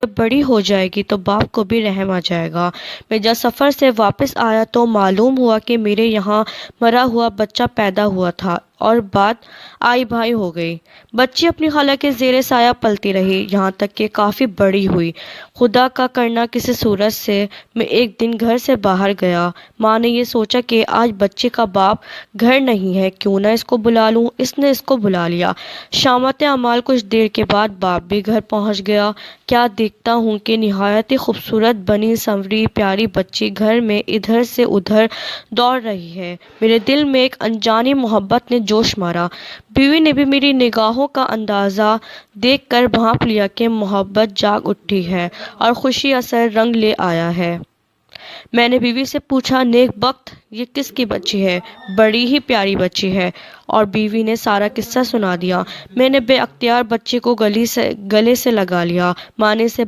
جب بڑی ہو جائے گی تو باپ کو بھی رحم آ جائے گا۔ میں جب سفر سے واپس آیا تو معلوم ہوا کہ میرے یہاں مرا ہوا بچہ پیدا ہوا تھا اور بات آئی بھائی ہو گئی۔ بچی اپنی خالہ کے زیر سایہ پلتی رہی یہاں تک کہ کافی بڑی ہوئی۔ خدا کا کرنا کسی صورت سے میں ایک دن گھر سے باہر گیا۔ ماں نے یہ سوچا کہ آج بچے کا باپ گھر نہیں ہے، کیوں نہ اس کو بلا لوں۔ اس نے اس کو بلا لیا۔ شامت اعمال کچھ دیر کے بعد باپ بھی گھر پہنچ گیا۔ کیا دیکھتا ہوں کہ نہایت ہی خوبصورت بنی سنوری پیاری بچی گھر میں ادھر سے ادھر دوڑ رہی ہے۔ میرے دل میں ایک انجانی محبت نے جوش مارا۔ بیوی نے بھی میری نگاہوں کا اندازہ دیکھ کر بھانپ لیا کہ محبت جاگ اٹھی ہے اور خوشی اثر رنگ لے آیا ہے۔ میں نے بیوی سے پوچھا، نیک بخت، یہ کس کی بچی ہے؟ بڑی ہی پیاری بچی ہے۔ اور بیوی نے سارا قصہ سنا دیا۔ میں نے بے اختیار بچے کو گلے سے لگا لیا۔ ماں نے اسے